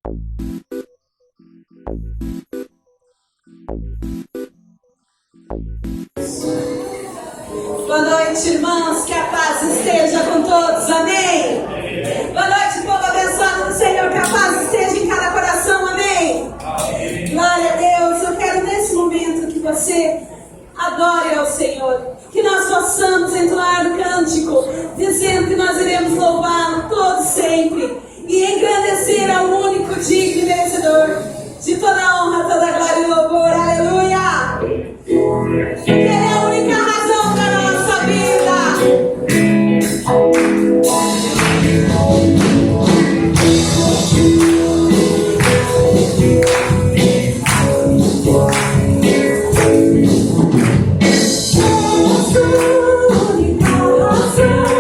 Boa noite, irmãos, que a paz esteja com todos, amém? Boa noite, povo abençoado do Senhor, que a paz esteja em cada coração, amém? Glória a Deus, eu quero nesse momento que você adore ao Senhor, que nós possamos entoar no cântico, dizendo que nós iremos louvá-lo todo sempre e engrandecer ao único digno e merecedor de toda a honra, toda a glória e louvor, aleluia! Que Ele é a única razão da nossa vida. Nossa única razão,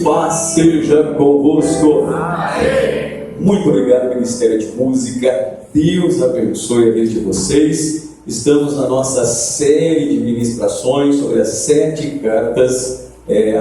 Paz seja convosco. Muito obrigado, Ministério de Música. Deus abençoe a vida de vocês. Estamos na nossa série de ministrações sobre as 7 cartas,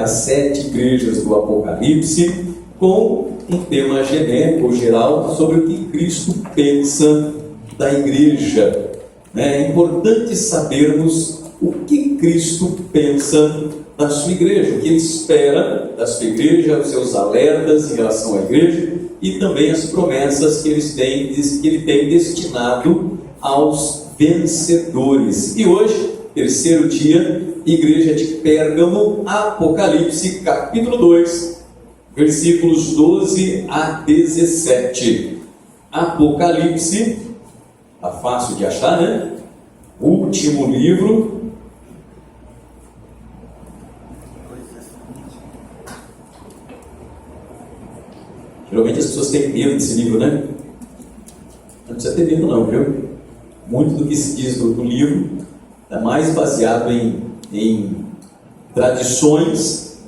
as 7 igrejas do Apocalipse, com um tema genérico, geral, sobre o que Cristo pensa da igreja. É importante sabermos o que Cristo pensa da sua igreja, o que Ele espera da sua igreja, os seus alertas em relação à igreja e também as promessas que Ele tem destinado aos vencedores. E hoje, terceiro dia, igreja de Pérgamo, Apocalipse, capítulo 2, versículos 12 a 17. Apocalipse, está fácil de achar, né? Último livro. Geralmente as pessoas têm medo desse livro, né? Não precisa ter medo não, viu? Muito do que se diz do livro é mais baseado em tradições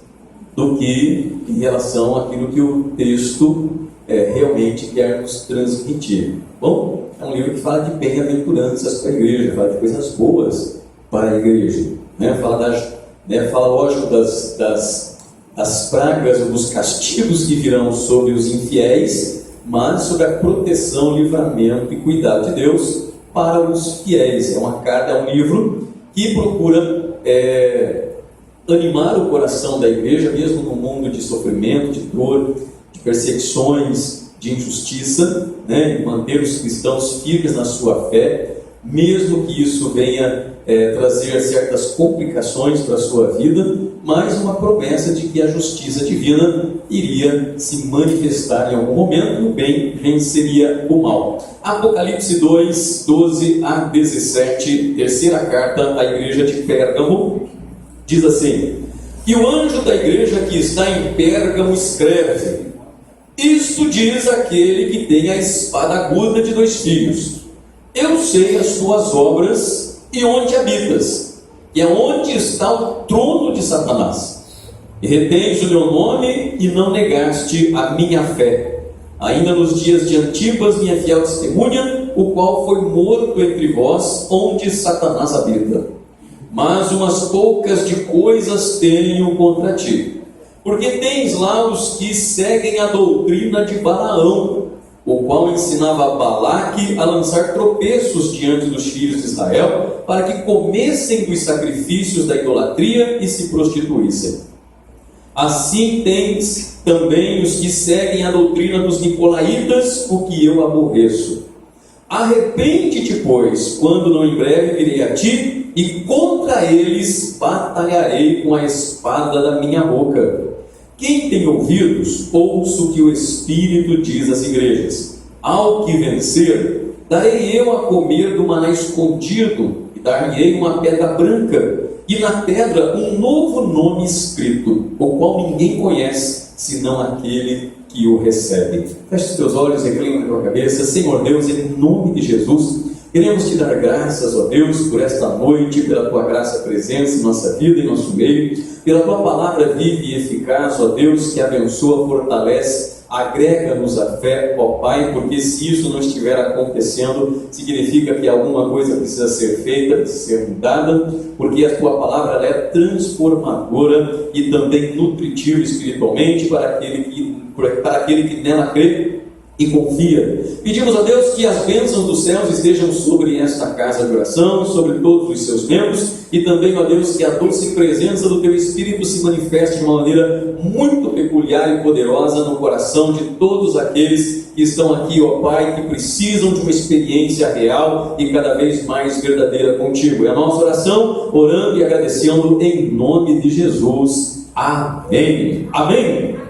do que em relação àquilo que o texto realmente quer nos transmitir. Bom, é um livro que fala de bem-aventuranças para a igreja, fala de coisas boas para a igreja, né? Fala lógico das pragas ou dos castigos que virão sobre os infiéis, mas sobre a proteção, livramento e cuidado de Deus para os fiéis. É um livro que procura animar o coração da igreja, mesmo no mundo de sofrimento, de dor, de perseguições, de injustiça, né? E manter os cristãos firmes na sua fé, mesmo que isso venha trazer certas complicações para a sua vida, mas uma promessa de que a justiça divina iria se manifestar em algum momento, o bem venceria o mal. Apocalipse 2, 12 a 17, terceira carta à igreja de Pérgamo, diz assim: e o anjo da igreja que está em Pérgamo escreve: isto diz aquele que tem a espada aguda de 2 fios. Eu sei as tuas obras e onde habitas, e aonde está o trono de Satanás. E retens o meu nome e não negaste a minha fé, ainda nos dias de Antipas, minha fiel testemunha, o qual foi morto entre vós, onde Satanás habita. Mas umas poucas de coisas tenho contra ti, porque tens lá os que seguem a doutrina de Balaão, o qual ensinava a Balaque a lançar tropeços diante dos filhos de Israel, para que comessem dos sacrifícios da idolatria e se prostituíssem. Assim tens também os que seguem a doutrina dos nicolaítas, o que eu aborreço. Arrepende-te, pois, quando não em breve virei a ti, e contra eles batalharei com a espada da minha boca. Quem tem ouvidos, ouça o que o Espírito diz às igrejas. Ao que vencer, darei eu a comer do maná escondido, e dar-lhe-ei uma pedra branca, e na pedra um novo nome escrito, o qual ninguém conhece, senão aquele que o recebe. Feche os teus olhos, reclina a tua cabeça. Senhor Deus, em nome de Jesus, queremos te dar graças, ó Deus, por esta noite, pela tua graça e presença em nossa vida, em nosso meio, pela tua palavra viva e eficaz, ó Deus, que abençoa, fortalece, agrega-nos a fé, ó Pai, porque se isso não estiver acontecendo, significa que alguma coisa precisa ser feita, precisa ser mudada, porque a tua palavra ela é transformadora e também nutritiva espiritualmente para aquele que nela crê e confia. Pedimos a Deus que as bênçãos dos céus estejam sobre esta casa de oração, sobre todos os seus membros, e também, ó Deus, que a doce presença do Teu Espírito se manifeste de uma maneira muito peculiar e poderosa no coração de todos aqueles que estão aqui, ó Pai, que precisam de uma experiência real e cada vez mais verdadeira contigo. É a nossa oração, orando e agradecendo em nome de Jesus. Amém. Amém.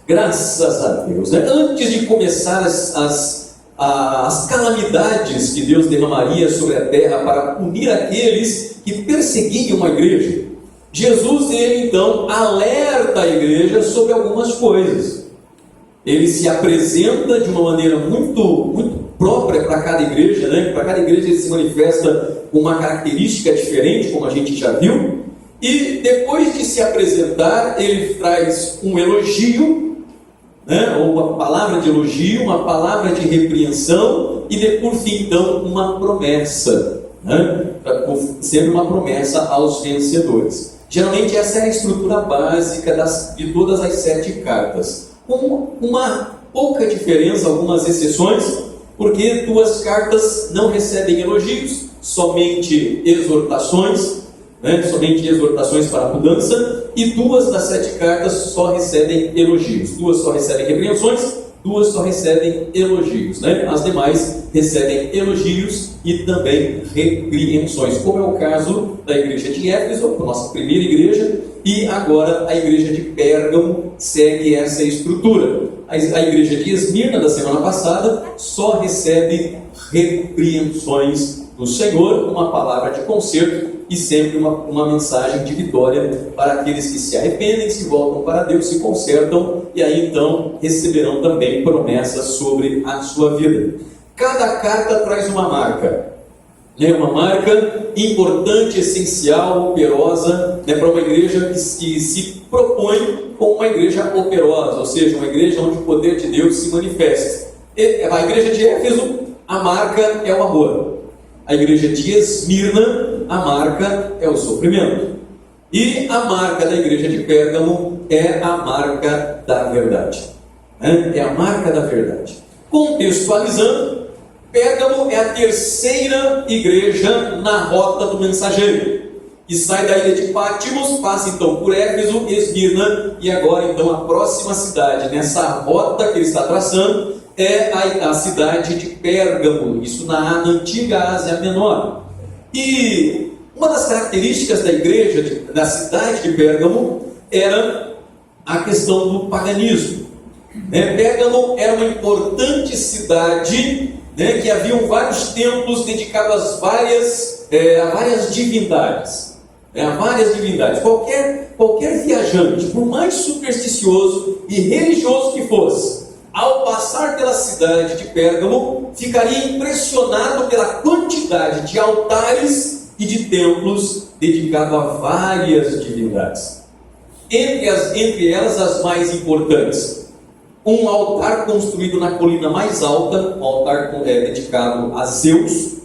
Graças a Deus, né? Antes de começar as calamidades que Deus derramaria sobre a terra para punir aqueles que perseguiam a igreja, Jesus, ele então alerta a igreja sobre algumas coisas. Ele se apresenta de uma maneira muito própria para cada igreja, né? Para cada igreja ele se manifesta com uma característica diferente, como a gente já viu, e depois de se apresentar, ele traz um elogio, né? Ou uma palavra de elogio, uma palavra de repreensão e por fim então uma promessa, né? Sendo uma promessa aos vencedores. Geralmente essa é a estrutura básica de todas as 7 cartas, com uma pouca diferença, algumas exceções, porque 2 cartas não recebem elogios, somente exortações, né? Somente exortações para a mudança, e 2 das 7 cartas só recebem elogios. 2 só recebem repreensões, 2 só recebem elogios, né? As demais recebem elogios e também repreensões, como é o caso da igreja de Éfeso, a nossa primeira igreja, e agora a igreja de Pérgamo segue essa estrutura. A igreja de Esmirna, da semana passada, só recebe repreensões do Senhor, uma palavra de conserto e sempre uma mensagem de vitória para aqueles que se arrependem, se voltam para Deus, se consertam, e aí então receberão também promessas sobre a sua vida. Cada carta traz uma marca. É uma marca importante, essencial, operosa, né, para uma igreja que se propõe como uma igreja operosa, ou seja, uma igreja onde o poder de Deus se manifesta. A igreja de Éfeso, a marca é o amor. A igreja de Esmirna, a marca é o sofrimento. E a marca da igreja de Pérgamo é a marca da verdade. Né? É a marca da verdade. Contextualizando, Pérgamo é a terceira igreja na rota do mensageiro, que sai da ilha de Pátimos, passa então por Éfeso, Esmirna, e agora então a próxima cidade nessa rota que ele está traçando é a cidade de Pérgamo, isso na antiga Ásia Menor. E uma das características da igreja, da cidade de Pérgamo, era a questão do paganismo. Pérgamo era uma importante cidade, que haviam vários templos dedicados a várias divindades. Qualquer viajante, por mais supersticioso e religioso que fosse, ao passar pela cidade de Pérgamo, ficaria impressionado pela quantidade de altares e de templos dedicados a várias divindades. Entre elas, as mais importantes: um altar construído na colina mais alta, um altar dedicado a Zeus,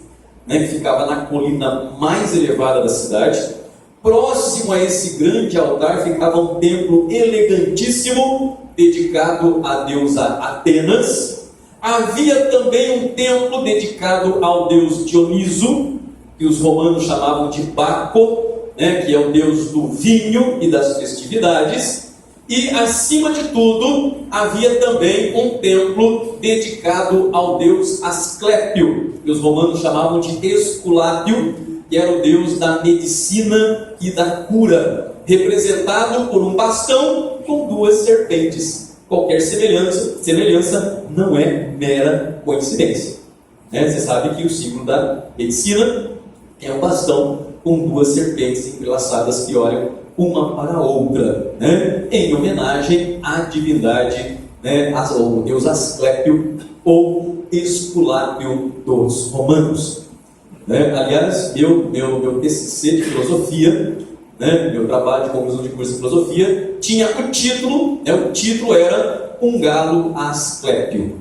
que ficava na colina mais elevada da cidade. Próximo a esse grande altar ficava um templo elegantíssimo, dedicado à deusa Atenas. Havia também um templo dedicado ao deus Dioniso, que os romanos chamavam de Baco, que é o deus do vinho e das festividades. E, acima de tudo, havia também um templo dedicado ao deus Asclépio, que os romanos chamavam de Esculápio, que era o deus da medicina e da cura, representado por um bastão com duas serpentes. Qualquer semelhança não é mera coincidência. Você sabe que o símbolo da medicina é um bastão com duas serpentes entrelaçadas que olham uma para a outra, em homenagem à divindade, ao deus Asclépio ou Esculápio dos romanos. Aliás, meu TCC de filosofia, meu trabalho de conclusão de curso de filosofia, tinha o título era Um Galo Asclépio.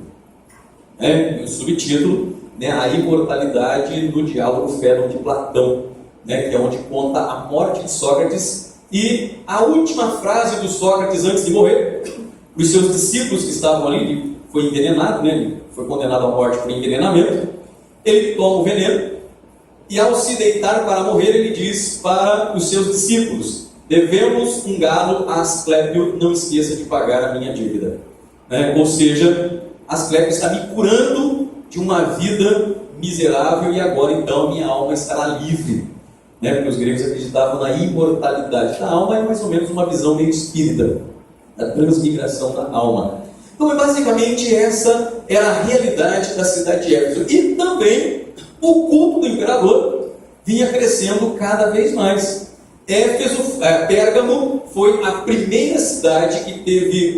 O subtítulo, a imortalidade do diálogo Fédon de Platão, que é onde conta a morte de Sócrates e a última frase do Sócrates antes de morrer. Os seus discípulos que estavam ali, ele foi envenenado, ele foi condenado à morte por envenenamento. Ele toma o veneno e, ao se deitar para morrer, ele diz para os seus discípulos: devemos um galo a Asclépio, não esqueça de pagar a minha dívida. Ou seja, Asclépio está me curando de uma vida miserável e agora então a minha alma estará livre. Porque os gregos acreditavam na imortalidade da alma, é mais ou menos uma visão meio espírita, da transmigração da alma. Então, basicamente, essa era a realidade da cidade de Éfeso. E também o culto do imperador vinha crescendo cada vez mais. Pérgamo foi a primeira cidade que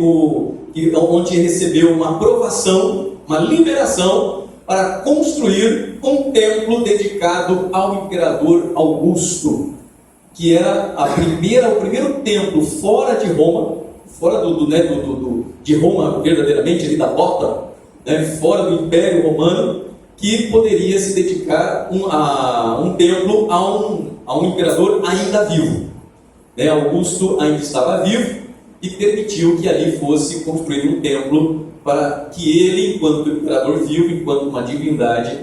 onde recebeu uma aprovação, uma liberação para construir um templo dedicado ao imperador Augusto, que era o primeiro templo fora de Roma, fora de Roma verdadeiramente, ali da bota, fora do Império Romano, que poderia se dedicar a um templo a um imperador ainda vivo. Augusto ainda estava vivo e permitiu que ali fosse construído um templo para que ele, enquanto imperador vivo, enquanto uma divindade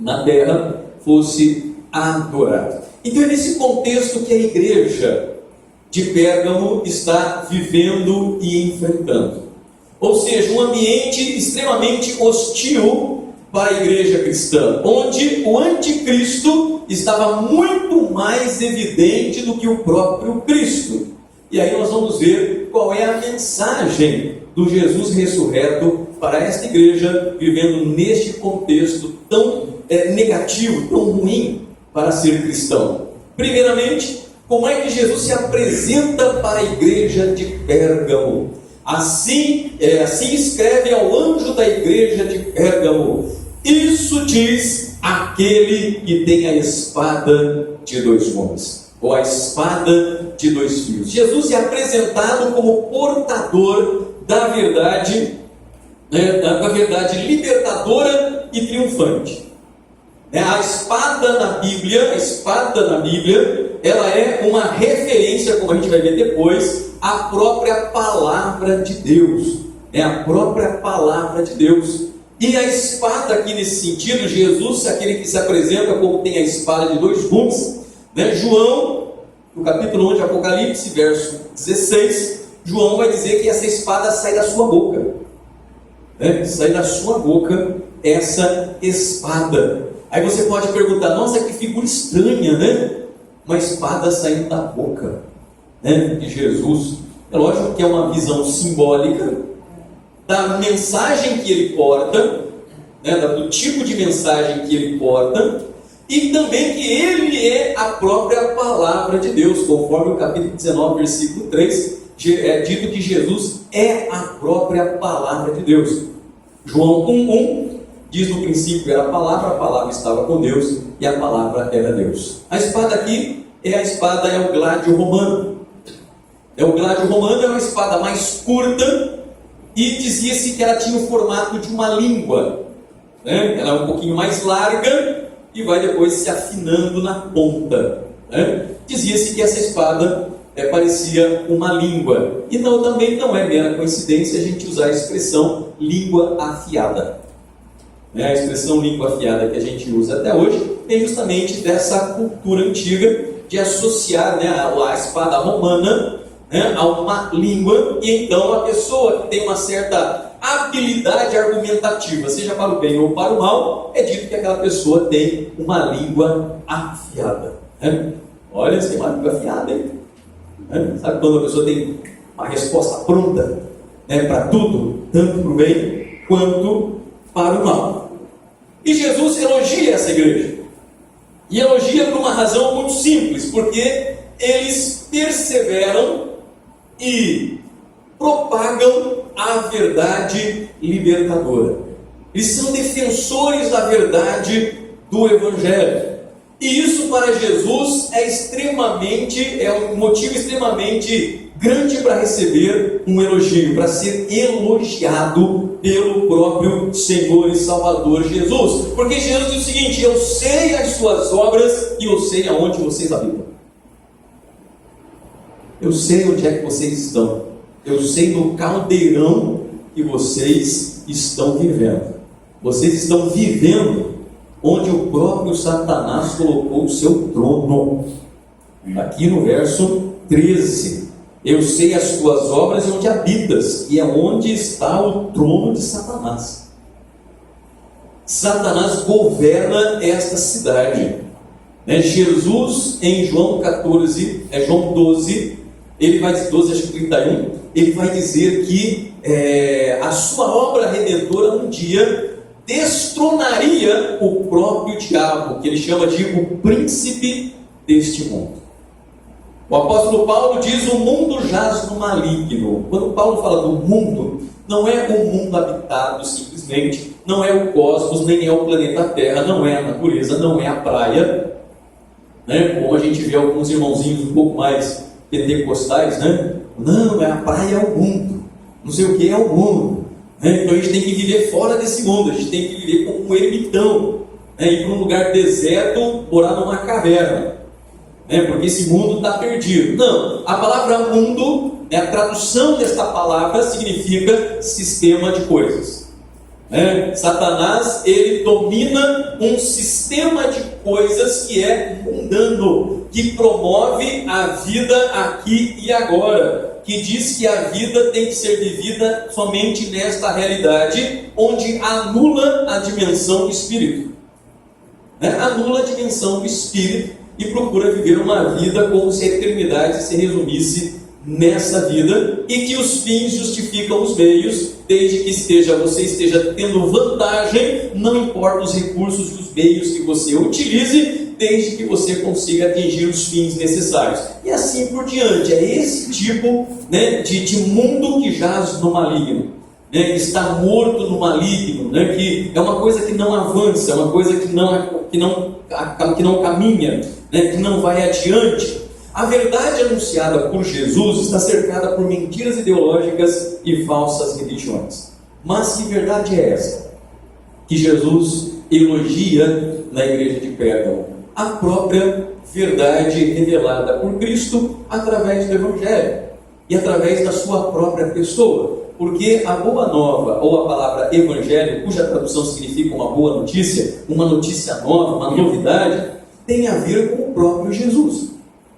na terra, fosse adorado. Então é nesse contexto que a igreja de Pérgamo está vivendo e enfrentando. Ou seja, um ambiente extremamente hostil para a igreja cristã, onde o anticristo estava muito mais evidente do que o próprio Cristo. E aí nós vamos ver qual é a mensagem do Jesus ressurreto para esta igreja, vivendo neste contexto tão negativo, tão ruim para ser cristão. Primeiramente, como é que Jesus se apresenta para a igreja de Pérgamo? Assim escreve ao anjo da igreja de Pérgamo: isso diz aquele que tem a espada de dois gumes, ou a espada de dois fios. Jesus é apresentado como portador da verdade, da verdade libertadora e triunfante. A espada na Bíblia, ela é uma referência, como a gente vai ver depois, à própria palavra de Deus. É a própria palavra de Deus. E a espada aqui nesse sentido, Jesus, aquele que se apresenta como tem a espada de dois gumes, João, no capítulo 1 de Apocalipse, verso 16, João vai dizer que essa espada sai da sua boca. Sai da sua boca essa espada. Aí você pode perguntar, nossa, que figura estranha, né? Uma espada saindo da boca, de Jesus. É lógico que é uma visão simbólica da mensagem que ele porta, do tipo de mensagem que ele porta, e também que ele é a própria palavra de Deus, conforme o capítulo 19, versículo 3, é dito que Jesus é a própria palavra de Deus. João 1:1 diz: no princípio era a palavra estava com Deus e a palavra era Deus. A espada aqui é o gládio romano. O gládio romano é uma espada mais curta e dizia-se que ela tinha o formato de uma língua. Ela é um pouquinho mais larga e vai depois se afinando na ponta. Dizia-se que essa espada parecia uma língua. E também não é mera coincidência a gente usar a expressão língua afiada. A expressão língua afiada que a gente usa até hoje vem justamente dessa cultura antiga de associar a espada romana a uma língua, e então a pessoa que tem uma certa habilidade argumentativa, seja para o bem ou para o mal, é dito que aquela pessoa tem uma língua afiada. Olha, você tem uma língua afiada, hein? Sabe quando a pessoa tem uma resposta pronta para tudo, tanto para o bem quanto para o mal? E Jesus elogia essa igreja, e elogia por uma razão muito simples, porque eles perseveram e propagam a verdade libertadora. Eles são defensores da verdade do Evangelho. E isso para Jesus é um motivo extremamente grande para receber um elogio, para ser elogiado pelo próprio Senhor e Salvador Jesus. Porque Jesus diz o seguinte: eu sei as suas obras e eu sei aonde vocês habitam. Eu sei onde é que vocês estão. Eu sei no caldeirão que vocês estão vivendo. Vocês estão vivendo onde o próprio Satanás colocou o seu trono. Aqui no verso 13. Eu sei as tuas obras e onde habitas, e é onde está o trono de Satanás. Satanás governa esta cidade. Jesus, em João 12, ele vai dizer, 12, acho que 31, ele vai dizer que a sua obra redentora um dia destronaria o próprio diabo, que ele chama de o príncipe deste mundo. O apóstolo Paulo diz: o mundo jaz no maligno. Quando Paulo fala do mundo, não é o mundo habitado simplesmente, não é o cosmos, nem é o planeta Terra, não é a natureza, não é a praia, como a gente vê alguns irmãozinhos um pouco mais pentecostais, não, é a praia, é o mundo, não sei o que é o mundo, então a gente tem que viver fora desse mundo, a gente tem que viver como um ermitão, ir para um lugar deserto, morar numa caverna, porque esse mundo está perdido. Não, a palavra mundo, a tradução desta palavra significa sistema de coisas. Satanás, ele domina um sistema de coisas que é mundano, que promove a vida aqui e agora, que diz que a vida tem que ser vivida somente nesta realidade, onde anula a dimensão do espírito. Anula a dimensão do espírito e procura viver uma vida como se a eternidade se resumisse nessa vida, e que os fins justificam os meios, desde que você esteja tendo vantagem, não importa os recursos e os meios que você utilize, desde que você consiga atingir os fins necessários, e assim por diante. É esse tipo de mundo que jaz no maligno. né, que está morto no maligno, né, que é uma coisa que não avança, é uma coisa que não caminha, né, que não vai adiante. A verdade anunciada por Jesus está cercada por mentiras ideológicas e falsas religiões. Mas que verdade é essa que Jesus elogia na igreja de Pérgamo? A própria verdade revelada por Cristo através do Evangelho e através da sua própria pessoa. Porque a boa nova, ou a palavra evangelho, cuja tradução significa uma boa notícia, uma notícia nova, uma novidade, tem a ver com o próprio Jesus,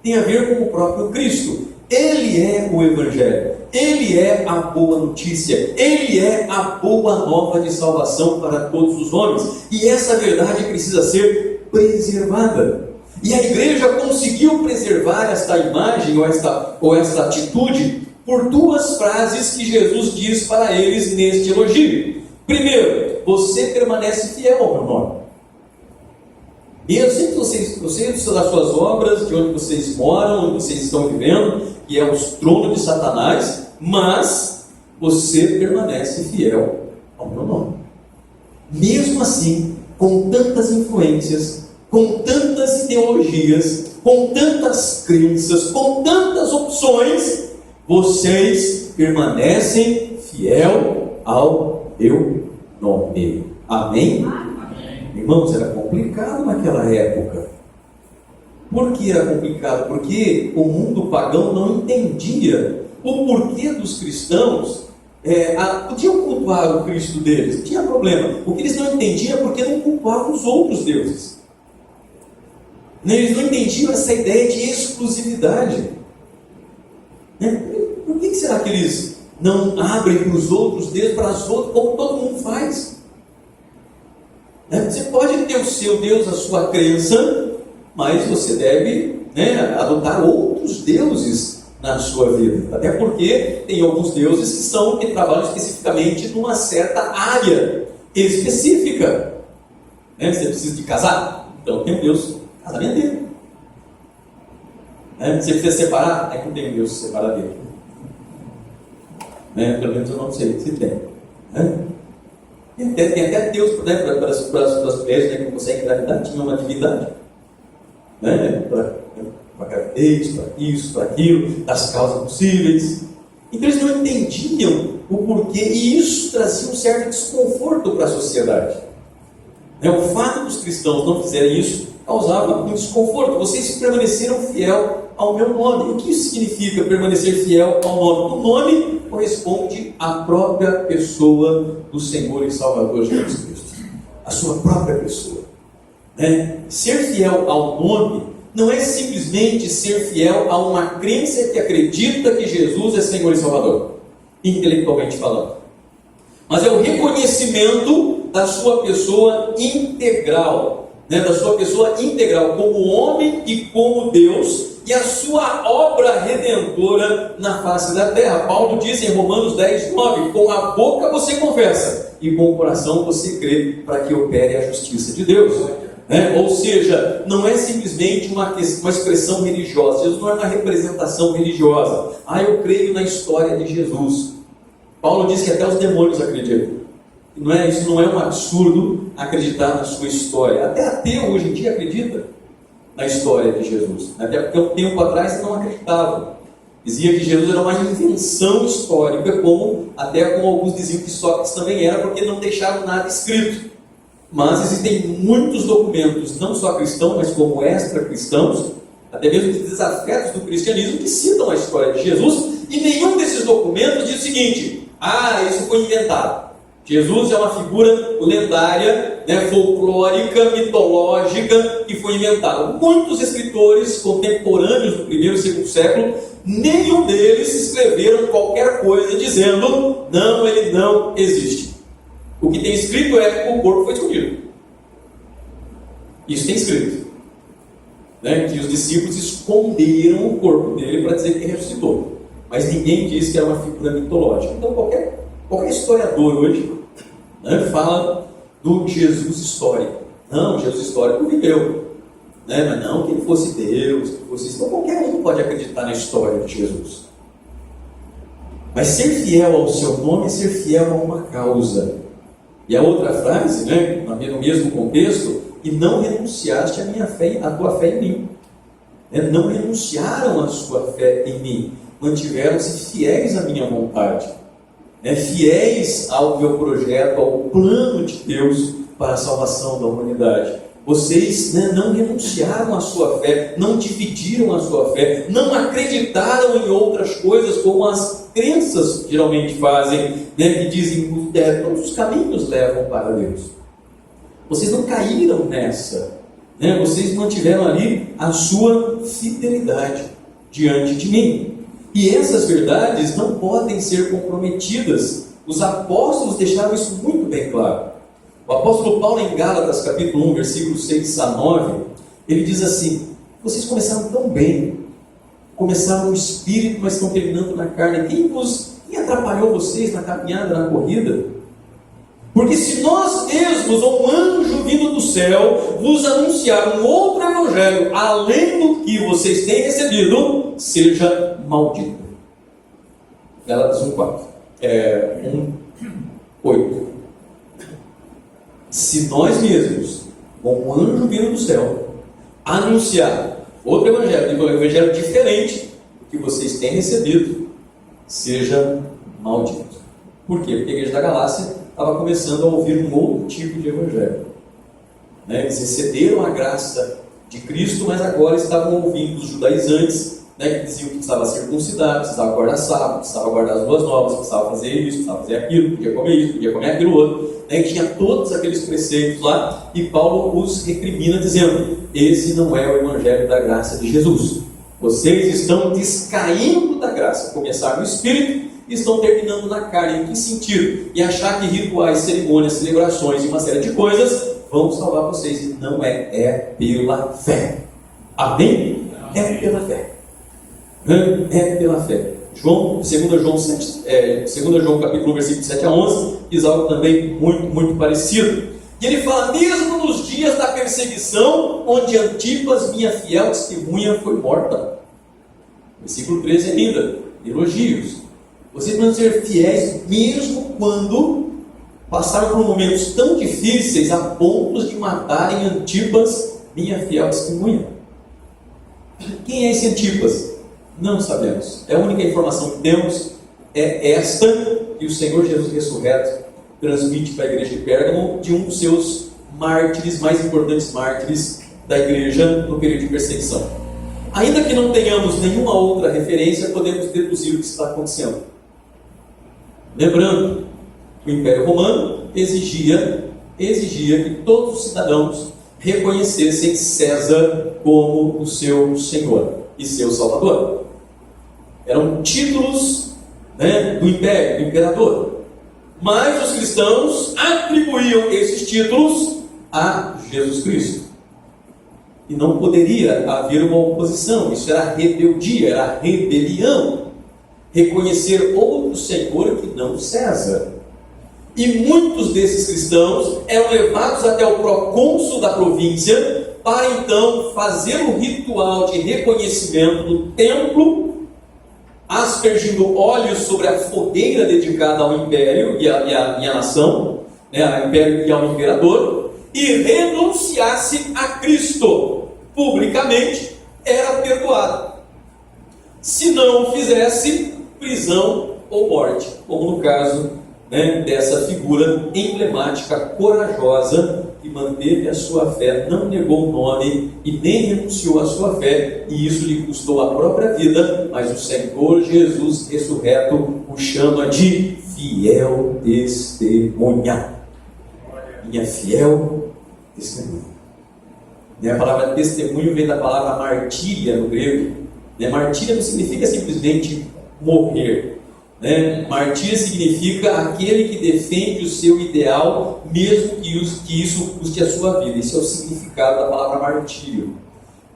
tem a ver com o próprio Cristo. Ele é o evangelho, ele é a boa notícia, ele é a boa nova de salvação para todos os homens, e essa verdade precisa ser preservada. E a igreja conseguiu preservar esta imagem ou esta atitude por duas frases que Jesus diz para eles neste elogio. Primeiro, você permanece fiel ao meu nome. E eu sei das suas obras, de onde vocês moram, onde vocês estão vivendo, que é o trono de Satanás, mas você permanece fiel ao meu nome. Mesmo assim, com tantas influências, com tantas ideologias, com tantas crenças, com tantas opções, vocês permanecem fiel ao meu nome. Amém? Amém? Irmãos, era complicado naquela época. Por que era complicado? Porque o mundo pagão não entendia o porquê dos cristãos podiam cultuar o Cristo deles. Não tinha problema. O que eles não entendiam é porque não cultuavam os outros deuses. Eles não entendiam essa ideia de exclusividade. Por que será que eles não abrem para os outros deuses, para as outras, como todo mundo faz? Você pode ter o seu Deus, a sua crença, mas você deve adotar outros deuses na sua vida. Até porque tem alguns deuses que trabalham especificamente numa certa área específica. Você precisa de casar? Então tem um Deus casamenteiro. Você precisa separar? Aí não tem um Deus separadeiro. Pelo menos eu não sei se tem. Tem até Deus para as mulheres que não conseguem engravidar, tinha uma divindade. Para gravidez, para isso, para aquilo, das causas possíveis. Então eles não entendiam o porquê, e isso trazia um certo desconforto para a sociedade. O fato dos cristãos não fizerem isso causava um desconforto. Vocês permaneceram fiel ao meu nome. O que isso significa permanecer fiel ao nome? O nome corresponde à própria pessoa do Senhor e Salvador Jesus Cristo. A sua própria pessoa. Ser fiel ao nome não é simplesmente ser fiel a uma crença que acredita que Jesus é Senhor e Salvador, intelectualmente falando, mas é o reconhecimento da sua pessoa integral, da sua pessoa integral como homem e como Deus, e a sua obra redentora na face da terra. Paulo diz em Romanos 10, 9: com a boca você confessa e com o coração você crê para que opere a justiça de Deus. Ou seja, não é simplesmente uma expressão religiosa. Jesus não é uma representação religiosa. Eu creio na história de Jesus. Paulo diz que até os demônios acreditam. Isso não é um absurdo acreditar na sua história. Até ateu hoje em dia acredita na história de Jesus. Até porque um tempo atrás não acreditava. Dizia que Jesus era uma invenção histórica, como alguns diziam que Sócrates também era, porque não deixaram nada escrito. Mas existem muitos documentos, não só cristãos, mas como extra-cristãos, até mesmo de desafetos do cristianismo, que citam a história de Jesus, e nenhum desses documentos diz o seguinte: isso foi inventado. Jesus é uma figura lendária, folclórica, mitológica, que foi inventada. Muitos escritores contemporâneos do primeiro e segundo século, nenhum deles escreveram qualquer coisa dizendo: não, ele não existe. O que tem escrito é que o corpo foi escondido. Isso tem escrito. Que os discípulos esconderam o corpo dele para dizer que ele ressuscitou. Mas ninguém diz que era uma figura mitológica. Então qualquer historiador hoje fala do Jesus histórico. Não, Jesus histórico viveu. Mas não que ele fosse Deus, que fosse isso. Então qualquer um pode acreditar na história de Jesus. Mas ser fiel ao seu nome é ser fiel a uma causa. E a outra frase, né, no mesmo contexto, e não renunciaste à tua fé em mim. Não renunciaram à sua fé em mim, mantiveram-se fiéis à minha vontade, fiéis ao meu projeto, ao plano de Deus para a salvação da humanidade. Vocês não renunciaram à sua fé, não dividiram a sua fé, não acreditaram em outras coisas como as crenças geralmente fazem, que dizem que todos os caminhos levam para Deus. Vocês não caíram nessa, vocês mantiveram ali a sua fidelidade diante de mim. E essas verdades não podem ser comprometidas. Os apóstolos deixaram isso muito bem claro. O apóstolo Paulo, em Gálatas, capítulo 1, versículos 6 a 9, ele diz assim: vocês começaram tão bem, começaram no espírito, mas estão terminando na carne. Quem atrapalhou vocês na caminhada, na corrida? Porque se nós mesmos, ou um anjo vindo do céu, vos anunciar um outro evangelho, além do que vocês têm recebido, seja maldito. Gálatas 1:4. 1:8. Se nós mesmos, como um anjo vindo do céu, anunciar outro evangelho, um evangelho diferente do que vocês têm recebido, seja maldito. Por quê? Porque a igreja da Galácia estava começando a ouvir um outro tipo de evangelho. Eles receberam a graça de Cristo, mas agora estavam ouvindo os judaizantes, que diziam que precisava circuncidar, precisava guardar sábado, precisava guardar as boas novas, precisava fazer isso, precisava fazer aquilo, podia comer isso, podia comer aquilo outro. Tinha todos aqueles preceitos lá, e Paulo os recrimina dizendo: esse não é o evangelho da graça de Jesus. Vocês estão descaindo da graça, começaram no espírito e estão terminando na carne. Em que sentido? E achar que rituais, cerimônias, celebrações e uma série de coisas vão salvar vocês. Não é pela fé. Amém? É pela fé. É pela fé. 2 João capítulo 1, versículo 7 a 11, diz algo também muito parecido. E ele fala: mesmo nos dias da perseguição, onde Antipas, minha fiel testemunha, foi morta. Versículo 13 ainda, elogios. Vocês vão ser fiéis mesmo quando passaram por momentos tão difíceis a ponto de matarem Antipas, minha fiel testemunha. Quem é esse Antipas? Não sabemos. A única informação que temos é esta, que o Senhor Jesus ressurreto transmite para a igreja de Pérgamo, de um dos seus mártires, mais importantes mártires da igreja no período de perseguição. Ainda que não tenhamos nenhuma outra referência, podemos deduzir o que está acontecendo. Lembrando que o Império Romano exigia que todos os cidadãos reconhecessem César como o seu Senhor e seu Salvador. Eram títulos do Império, do Imperador. Mas os cristãos atribuíam esses títulos a Jesus Cristo. E não poderia haver uma oposição. Isso era rebeldia, era rebelião. Reconhecer outro Senhor que não César. E muitos desses cristãos eram levados até o procônsul da província para então fazer o ritual de reconhecimento no templo, aspergindo óleo sobre a fogueira dedicada ao império e à nação, ao império e ao imperador, e renunciasse a Cristo publicamente, era perdoado. Se não o fizesse, prisão ou morte, como no caso dessa figura emblemática, corajosa, que manteve a sua fé, não negou o nome e nem renunciou à sua fé, e isso lhe custou a própria vida, mas o Senhor Jesus ressurreto o chama de fiel testemunha. Minha fiel testemunha. A palavra testemunho vem da palavra martíria no grego. Martíria não significa simplesmente morrer. Martírio significa aquele que defende o seu ideal, mesmo que isso custe a sua vida. Esse é o significado da palavra martírio.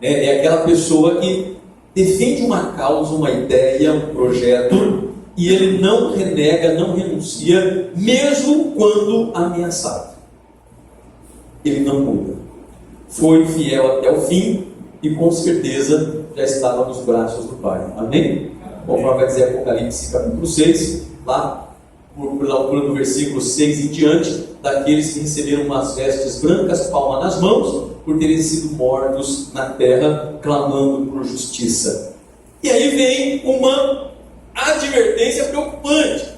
É aquela pessoa que defende uma causa, uma ideia, um projeto, e ele não renega, não renuncia, mesmo quando ameaçado. Ele não muda. Foi fiel até o fim e com certeza já estava nos braços do Pai. Amém? conforme vai dizer Apocalipse capítulo 6, lá por altura do versículo 6 em diante, daqueles que receberam umas vestes brancas, palma nas mãos, por terem sido mortos na terra, clamando por justiça. E aí vem uma advertência preocupante.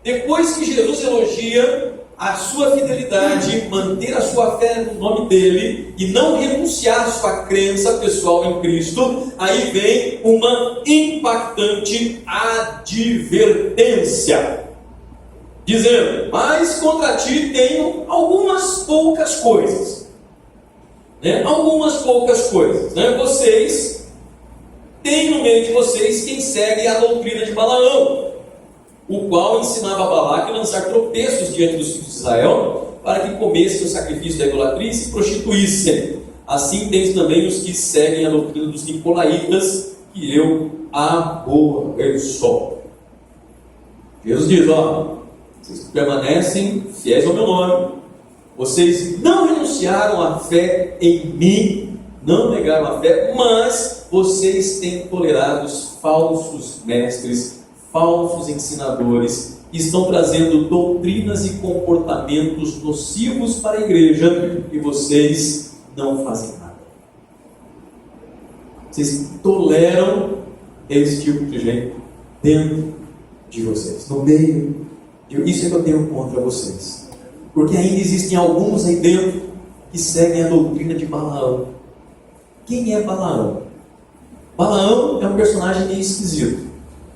Depois que Jesus elogia a sua fidelidade, manter a sua fé no nome dele e não renunciar à sua crença pessoal em Cristo, aí vem uma impactante advertência, dizendo: mas contra ti tenho algumas poucas coisas, algumas poucas coisas, vocês têm no meio de vocês quem segue a doutrina de Balaão, o qual ensinava a Balaque a lançar tropeços diante dos filhos de Israel, para que comessem o sacrifício da idolatria e se prostituíssem. Assim tens também os que seguem a doutrina dos nicolaítas, que eu aborreço. Jesus diz: vocês permanecem fiéis ao meu nome, vocês não renunciaram à fé em mim, não negaram a fé, mas vocês têm tolerado os falsos mestres, falsos ensinadores, que estão trazendo doutrinas e comportamentos nocivos para a igreja, e vocês não fazem nada. Vocês toleram esse tipo de gente dentro de vocês, no meio. Isso é que eu tenho contra vocês, porque ainda existem alguns aí dentro que seguem a doutrina de Balaão. Quem é Balaão? Balaão é um personagem meio esquisito,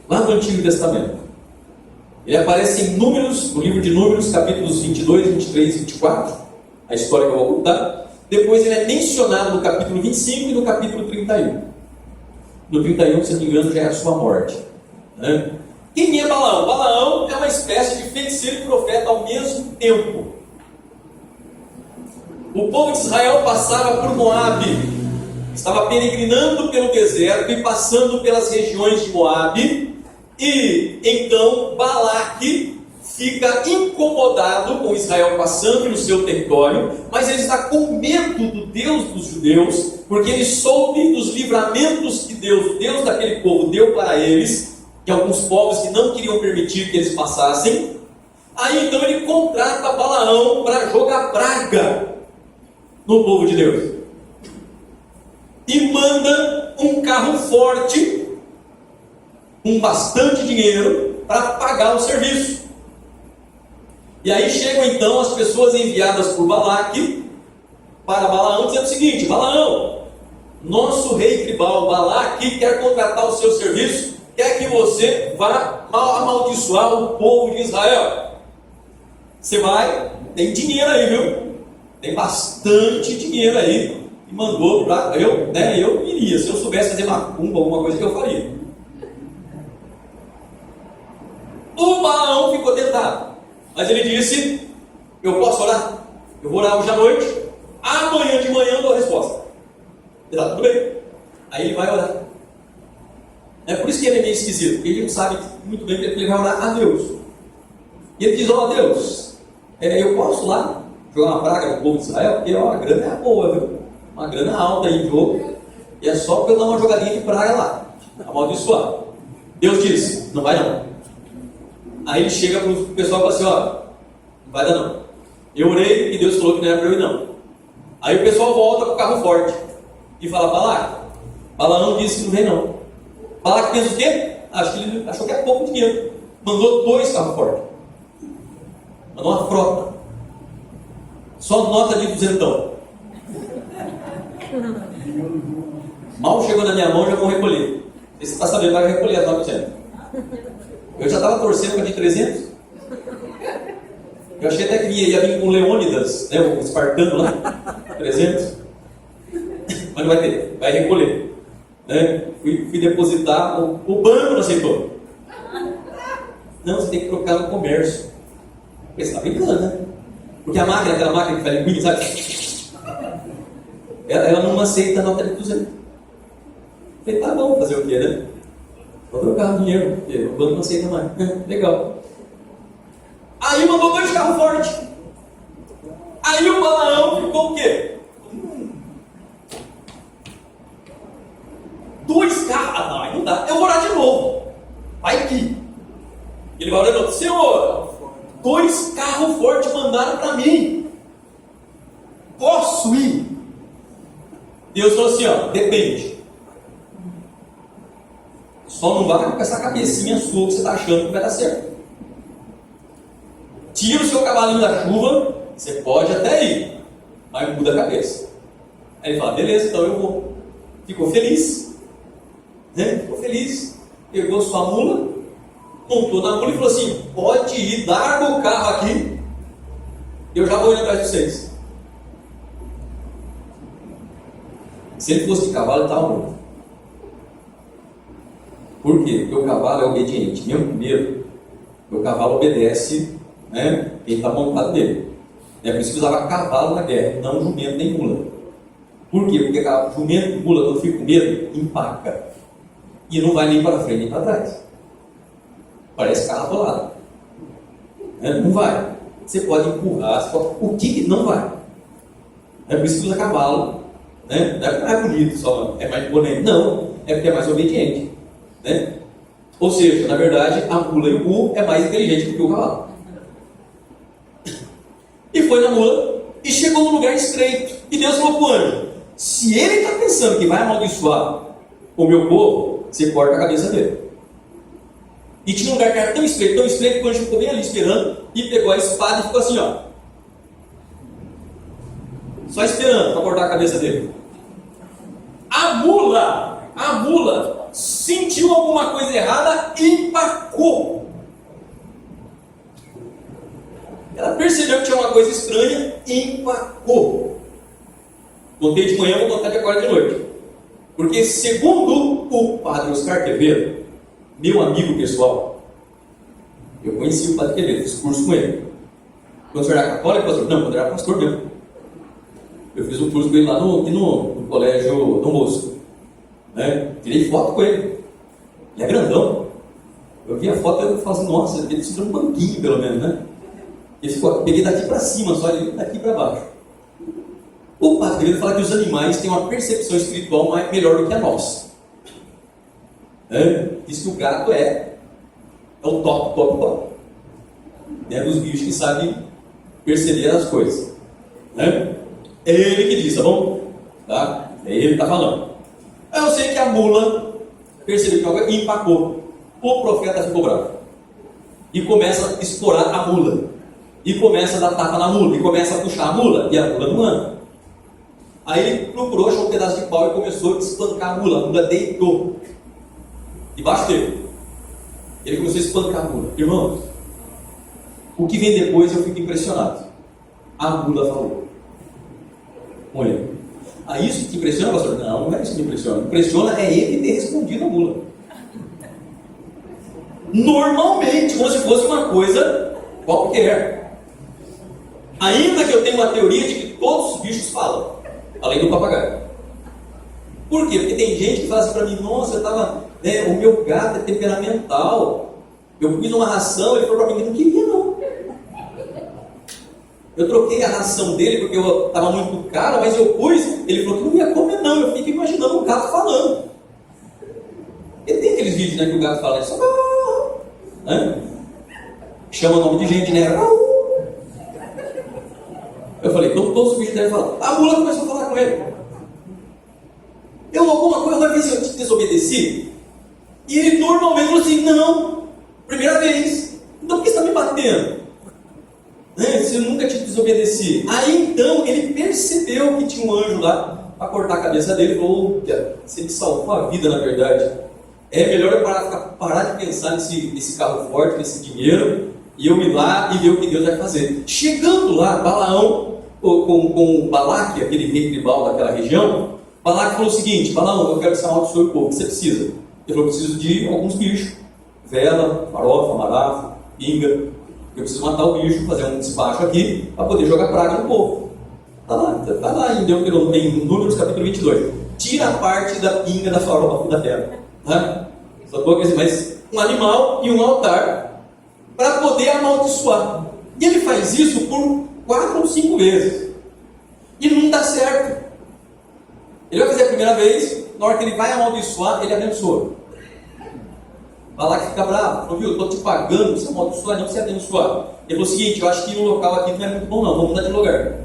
lá no Antigo Testamento. Ele aparece em Números, no livro de Números, capítulos 22, 23 e 24, a história que eu vou contar. Depois ele é mencionado no capítulo 25 e no capítulo 31. No 31, se não me engano, já é a sua morte. Quem é Balaão? Balaão é uma espécie de feiticeiro e profeta ao mesmo tempo. O povo de Israel passava por Moabe, estava peregrinando pelo deserto e passando pelas regiões de Moabe, e então Balaque fica incomodado com Israel passando no seu território, mas ele está com medo do Deus dos judeus, porque ele soube dos livramentos que Deus, o Deus daquele povo, deu para eles, que alguns povos que não queriam permitir que eles passassem. Aí então ele contrata Balaão para jogar praga no povo de Deus, e manda um carro forte, com bastante dinheiro, para pagar o serviço. E aí chegam então as pessoas enviadas por Balaque para Balaão, dizendo o seguinte: Balaão, nosso rei tribal Balaque quer contratar o seu serviço, quer que você vá amaldiçoar o povo de Israel. Você vai, tem dinheiro aí, viu? Tem bastante dinheiro aí. E mandou para eu iria, se eu soubesse fazer macumba, alguma coisa que eu faria. O Balaão ficou tentado, mas ele disse: eu posso orar? Eu vou orar hoje à noite, amanhã de manhã eu dou a resposta. Tá, tudo bem. Aí ele vai orar. É por isso que ele é meio esquisito, porque ele não sabe muito bem que ele vai orar a Deus. E ele diz: Deus, eu posso lá jogar uma praga no povo de Israel? Porque a grana é boa, viu? Uma grana alta aí em jogo, e é só para eu dar uma jogadinha de praga lá, amaldiçoar. Deus disse: não vai não. Aí ele chega para o pessoal e fala assim: não vai dar não. Eu orei e Deus falou que não era para eu ir não. Aí o pessoal volta com o carro forte e fala: Balaão disse que não vem não. Balaque pensa o quê? Acho que ele achou que é pouco dinheiro. Mandou 2 carros fortes, mandou uma frota, só nota de 200. Mal chegou na minha mão, já vou recolher. Você está sabendo, vai recolher as 900. Eu já estava torcendo para de 300. Eu achei até que ia vir com Leônidas, o espartano lá, 300. Mas não vai ter, vai recolher. Fui depositar, o banco não aceitou. Não, você tem que trocar no comércio. Você está brincando, né? Porque a máquina, aquela máquina que faz limpinho, sabe? Ela não aceita a nota de 200. Falei: tá bom, fazer o quê, né? Vou trocar o dinheiro, porque o banco não aceita mais. Legal. Aí mandou 2 carros fortes. Aí o Balaão ficou o quê? 2 carros? Não, aí não dá. Eu vou orar de novo. glória a Deus. Senhor, 2 carros fortes mandaram para mim. Posso ir? Deus falou assim, ó, depende. Só não vai com essa cabecinha sua que você está achando que vai dar certo. Tira o seu cavalinho da chuva, você pode até ir, mas muda a cabeça. Aí ele fala, beleza, então eu vou. Ficou feliz, né? Ficou feliz, pegou sua mula, montou na mula e falou assim, pode ir, larga o carro aqui, eu já vou ir atrás de vocês. Se ele fosse de cavalo, ele estava morto. Por quê? Porque o cavalo é obediente. Mesmo com medo, o cavalo obedece, né, quem está montado nele. É por isso que usava cavalo na guerra, não jumento nem mula. Por quê? Porque jumento e mula, quando fica com medo, empaca. E não vai nem para frente nem para trás. Parece carro atolado. Não vai. Você pode empurrar, você pode... o que não vai? É por isso que usa cavalo. Né? Não é bonito só, é mais imponente. Não, é porque é mais obediente. Né? Ou seja, na verdade, a mula e o burro é mais inteligente do que o cavalo. E foi na mula e chegou num lugar estreito. E Deus falou para o anjo: se ele está pensando que vai amaldiçoar o meu povo, você corta a cabeça dele. E tinha um lugar que era tão estreito que o anjo ficou bem ali esperando e pegou a espada e ficou assim, ó, só esperando para cortar a cabeça dele. A mula sentiu alguma coisa errada e empacou. Ela percebeu que tinha uma coisa estranha e empacou. Contei de manhã, vou contar de agora de noite. Porque segundo o padre Oscar Quevedo, meu amigo pessoal, eu conheci o padre Quevedo, fiz curso com ele. Quando o senhor era católico, pastor? Não, quando eu era pastor mesmo. Eu fiz um curso com ele lá no colégio Dom Bosco. Né? Tirei foto com ele. Ele é grandão. Eu vi a foto e eu falei assim, nossa, ele precisa de um banquinho pelo menos, né? Ele ficou, peguei daqui para cima, só ele daqui para baixo. O padre Quevedo fala que os animais têm uma percepção espiritual melhor do que a nossa. Diz que o gato é o top. É dos bichos que sabem perceber as coisas. É ele que diz, tá bom? Tá? É ele que está falando. Eu sei que a mula percebeu que algo e empacou. O profeta ficou bravo. E começa a explorar a mula. E começa a dar tapa na mula. E começa a puxar a mula. E a mula não anda. Aí ele procurou, achou um pedaço de pau e começou a espancar a mula. A mula deitou debaixo dele. Ele começou a espancar a mula. Irmãos, o que vem depois eu fico impressionado. A mula falou com ele. Isso que te impressiona, pastor? Não, não é isso que me impressiona. Impressiona é ele ter respondido a mula. Normalmente, como se fosse uma coisa qualquer. Ainda que eu tenha uma teoria de que todos os bichos falam, além do papagaio. Por quê? Porque tem gente que fala assim para mim, nossa, o meu gato é temperamental. Eu pus uma ração, ele falou para mim que não queria não. Eu troquei a ração dele porque eu estava muito caro, mas eu pus, ele falou que não ia comer não. Eu fico imaginando o gato falando. E tem aqueles vídeos, né, que o gato fala só, né? Chama o nome de gente, né? Eu falei, então todos os bichos devem falar. A mula começou a falar com ele. Uma vez eu te desobedeci. E ele normalmente falou assim, não, primeira vez. Então por que você está me batendo? Se eu nunca te desobedeci. Aí então ele percebeu que tinha um anjo lá para cortar a cabeça dele. Ele falou, você me salvou a vida, na verdade. É melhor eu parar de pensar nesse carro forte, nesse dinheiro, e eu ir lá e ver o que Deus vai fazer. Chegando lá, Balaão, com Balaque, aquele rei tribal daquela região, Balaque falou o seguinte, Balaão, eu quero que você amaldiçoe o povo, o que você precisa? Ele falou, eu preciso de alguns bichos. Vela, farofa, marafa, pinga. Eu preciso matar o bicho, fazer um despacho aqui, para poder jogar praga no povo. Está lá em Números capítulo 22. Tira a parte da pinga, da farofa, da vela. Só estou aqui, mas um animal e um altar para poder amaldiçoar. E ele faz isso por 4 ou 5 vezes. E não dá certo. Ele vai fazer a primeira vez, na hora que ele vai amaldiçoar, ele abençoa. Balaque fica bravo, falou, viu, eu estou te pagando, você amaldiçoar, não você abençoar. Ele falou o seguinte, eu acho que o local aqui não é muito bom não, vamos mudar de lugar,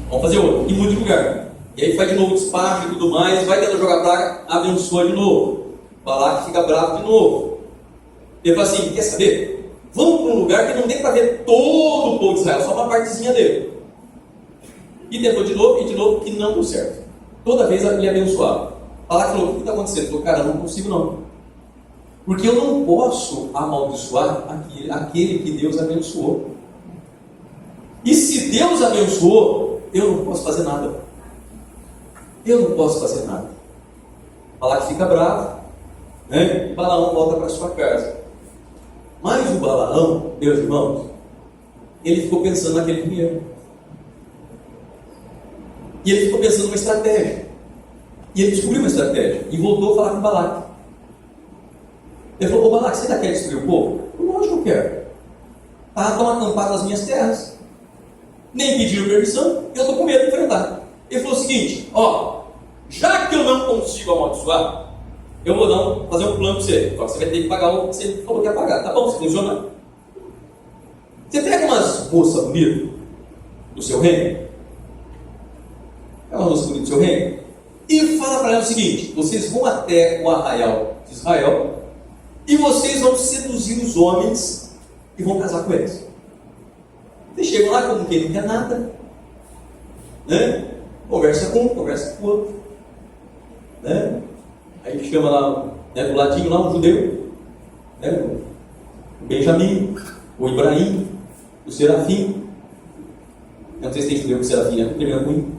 vamos fazer outro, e muda de lugar. E aí faz de novo despacho e tudo mais, vai tentar jogar praga, abençoa de novo. Balaque fica bravo de novo. Ele fala assim, quer saber? Vamos para um lugar que não dê para ver todo o povo de Israel, só uma partezinha dele. E tentou de novo, que não deu certo. Toda vez ele abençoava. Balaque falou, o que está acontecendo? Ele falou, cara, eu não consigo não. Porque eu não posso amaldiçoar aquele que Deus abençoou. E se Deus abençoou, eu não posso fazer nada. Eu não posso fazer nada. Balaque fica bravo, né? E Balaão volta para sua casa. Mas o Balaão, meus irmãos, ele ficou pensando naquele dinheiro. E ele ficou pensando numa estratégia. E ele descobriu uma estratégia. E voltou a falar com Balaque. Ele falou, ô Balaque, você ainda quer destruir o povo? Lógico que eu quero. Estão acampados nas minhas terras. Nem pediram permissão, eu estou com medo de enfrentar. Ele falou o seguinte, ó, já que eu não consigo amaldiçoar, eu vou fazer um plano para você. Só que você vai ter que pagar o que você falou que ia pagar. Tá bom, se funcionar. Você pega umas moças bonitas do seu reino, do seu reino, e fala para ela o seguinte, vocês vão até o arraial de Israel, e vocês vão seduzir os homens e vão casar com eles. Vocês chegam lá como quem não quer nada, né? Conversa com um, conversa com o outro, né? Aí chama lá, né, do ladinho lá um judeu, né? O Benjamim, o Ibrahim, o Serafim. Eu não sei se tem judeu com Serafim, né? Termina com um.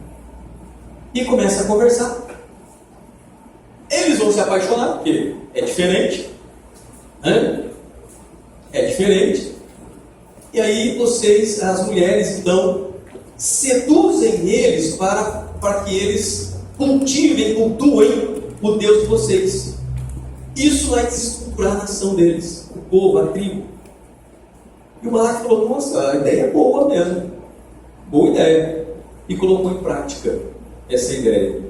E começa a conversar. Eles vão se apaixonar, porque é diferente, né? É diferente. E aí vocês, as mulheres, então, seduzem eles para que eles cultuem o Deus de vocês. Isso vai desestruturar a nação deles, o povo, a tribo. E o Balaque falou, nossa, a ideia é boa mesmo. Boa ideia. E colocou em prática essa ideia.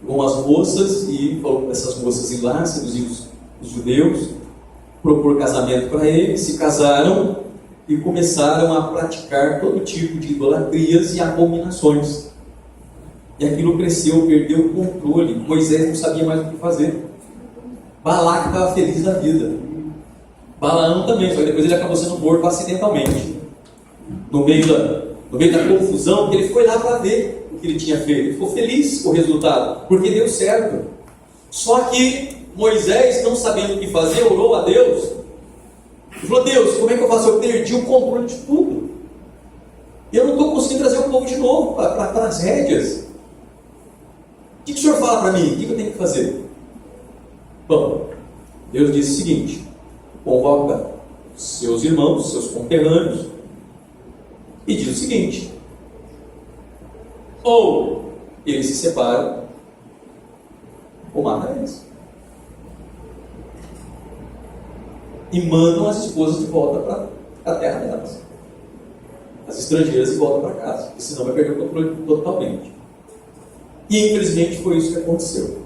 Com as moças, e falou para essas moças ir lá, seduzir os judeus, propor casamento para eles, se casaram e começaram a praticar todo tipo de idolatrias e abominações. E aquilo cresceu, perdeu o controle. Moisés não sabia mais o que fazer. Balaque estava feliz da vida. Balaão também, só que depois ele acabou sendo morto acidentalmente. No meio da confusão, porque ele foi lá para ver o que ele tinha feito. Ele ficou feliz com o resultado, porque deu certo. Só que Moisés, não sabendo o que fazer, orou a Deus. Ele falou, Deus, como é que eu faço? Eu perdi o controle de tudo. Eu não estou conseguindo trazer o povo de novo para as rédeas. O que o senhor fala para mim? O que eu tenho que fazer? Bom, Deus disse o seguinte, convoca seus irmãos, seus conterrâneos, e diz o seguinte, ou eles se separam, ou matam eles. E mandam as esposas de volta para a terra delas. As estrangeiras de volta para casa, porque senão vai perder o controle totalmente. E infelizmente foi isso que aconteceu.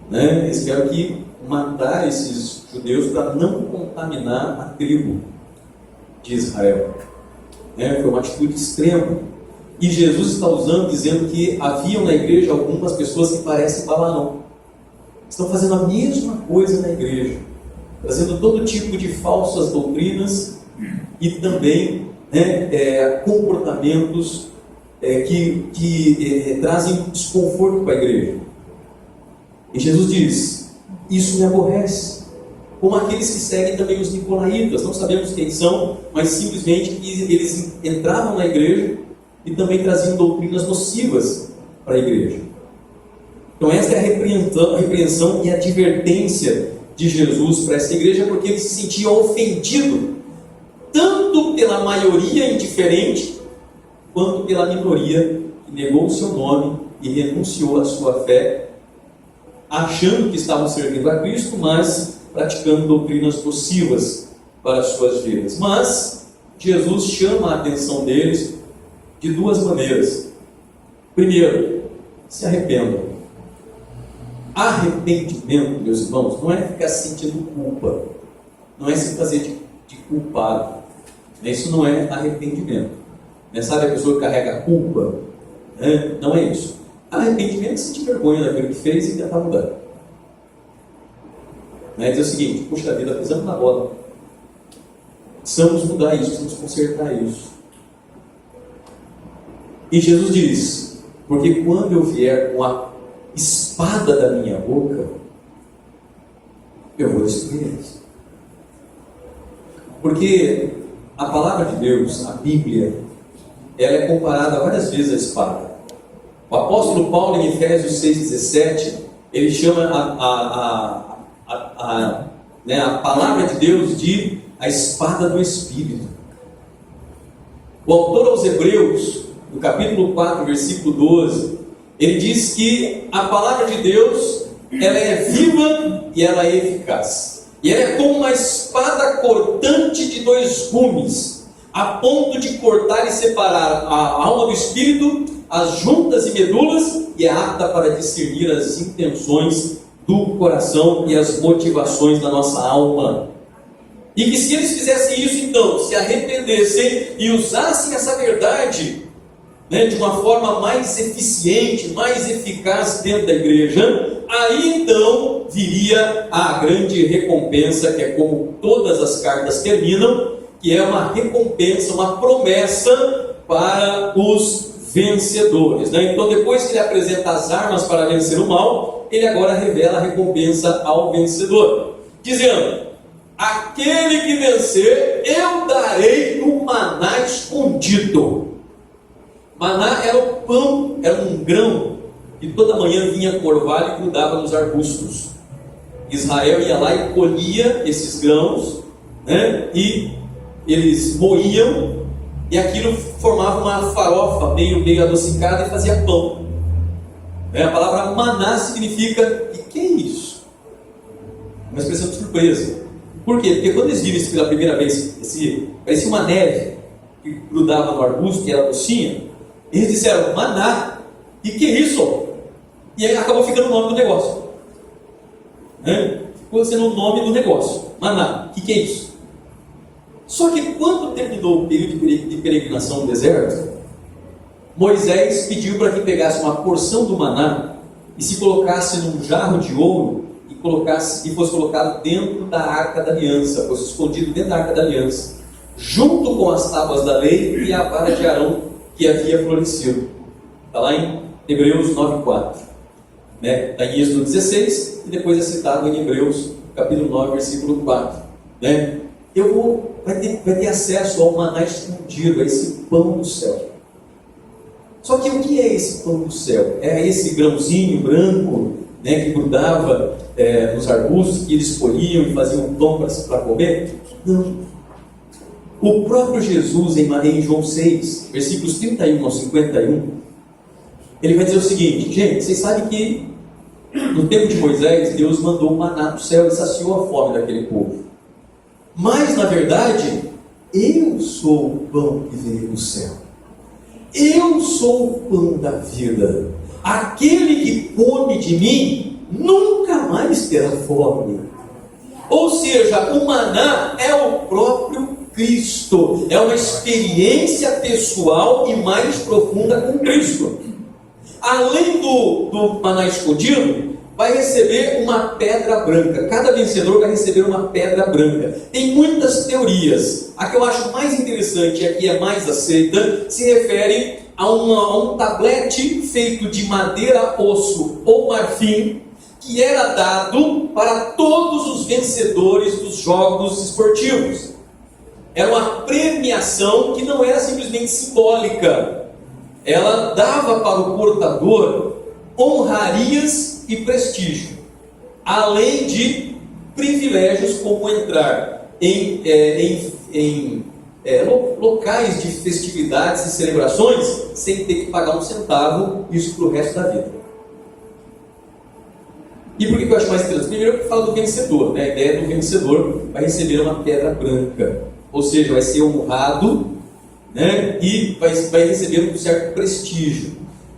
Né? Eles tiveram que matar esses judeus para não contaminar a tribo de Israel. Né? Foi uma atitude extrema. E Jesus está usando, dizendo que haviam na igreja algumas pessoas que parecem Balaão. Estão fazendo a mesma coisa na igreja, trazendo todo tipo de falsas doutrinas e também, né, comportamentos que trazem desconforto para a igreja. E Jesus diz, isso me aborrece, como aqueles que seguem também os nicolaítas, não sabemos quem são, mas simplesmente eles entravam na igreja e também traziam doutrinas nocivas para a igreja. Então esta é a repreensão e a advertência de Jesus para essa igreja, porque ele se sentia ofendido tanto pela maioria indiferente quanto pela minoria que negou o seu nome e renunciou à sua fé, achando que estavam servindo a Cristo, mas praticando doutrinas nocivas para as suas vidas. Mas Jesus chama a atenção deles de duas maneiras. Primeiro, se arrependam. Arrependimento, meus irmãos, não é ficar sentindo culpa, não é se fazer de culpado. Isso não é arrependimento. Sabe a pessoa que carrega a culpa? Não é isso. Arrependimento é sentir vergonha daquilo que fez e tentar mudar. Dizer o seguinte: puxa vida, pisamos na bola. Precisamos mudar isso, precisamos consertar isso. E Jesus diz: porque quando eu vier com a espada da minha boca, eu vou destruir eles. Porque a palavra de Deus, a Bíblia, ela é comparada várias vezes à espada. O apóstolo Paulo, em Efésios 6,17, ele chama a palavra de Deus de a espada do Espírito. O autor aos Hebreus, no capítulo 4, versículo 12, ele diz que a palavra de Deus, ela é viva e ela é eficaz. E ela é como uma espada cortante de 2 gumes, a ponto de cortar e separar a alma do espírito, as juntas e medulas, e é apta para discernir as intenções do coração e as motivações da nossa alma. E que se eles fizessem isso, então, se arrependessem e usassem essa verdade de uma forma mais eficiente, mais eficaz dentro da igreja, aí então viria a grande recompensa, que é como todas as cartas terminam, que é uma recompensa, uma promessa para os vencedores. Então, depois que ele apresenta as armas para vencer o mal, ele agora revela a recompensa ao vencedor, dizendo: aquele que vencer, eu darei um maná escondido. Maná era o pão, era um grão que toda manhã vinha com orvalho e grudava nos arbustos. Israel ia lá e colhia esses grãos, e eles moíam, e aquilo formava uma farofa meio adocicada e fazia pão. A palavra maná significa: e que é isso? Uma expressão de surpresa. Por quê? Porque quando eles viram isso pela primeira vez, parecia uma neve que grudava no arbusto, que era docinha, eles disseram: maná, e que é isso? E aí acabou ficando o nome do negócio. Ficou sendo o nome do negócio, maná, que é isso? Só que quando terminou o período de peregrinação no deserto, Moisés pediu para que pegasse uma porção do maná e se colocasse num jarro de ouro e fosse colocado dentro da Arca da Aliança, fosse escondido dentro da Arca da Aliança, junto com as tábuas da lei e a vara de Arão que havia florescido. Está lá em Hebreus 9,4. Está em Êxodo 16 e depois é citado em Hebreus capítulo 9, versículo 4. Vai ter acesso ao maná escondido, a esse pão do céu. Só que o que é esse pão do céu? É esse grãozinho branco, que grudava nos arbustos, que eles colhiam e faziam pão para comer? Não. O próprio Jesus, em João 6, versículos 31 ao 51, ele vai dizer o seguinte: gente, vocês sabem que no tempo de Moisés, Deus mandou o maná do céu e saciou a fome daquele povo. Mas, na verdade, eu sou o pão que veio do céu. Eu sou o pão da vida. Aquele que come de mim nunca mais terá fome. Ou seja, o maná é o próprio Cristo. É uma experiência pessoal e mais profunda com Cristo. Além do maná escondido, vai receber uma pedra branca. Cada vencedor vai receber uma pedra branca. Tem muitas teorias. A que eu acho mais interessante e a que é mais aceita se refere a um tablete feito de madeira, osso ou marfim, que era dado para todos os vencedores dos jogos esportivos. Era uma premiação que não era simplesmente simbólica. Ela dava para o portador honrarias e prestígio, além de privilégios como entrar em locais de festividades e celebrações sem ter que pagar um centavo, isso para o resto da vida. E por que eu acho mais interessante? Primeiro que fala do vencedor, a ideia do vencedor vai receber uma pedra branca, ou seja, vai ser honrado, e vai receber um certo prestígio.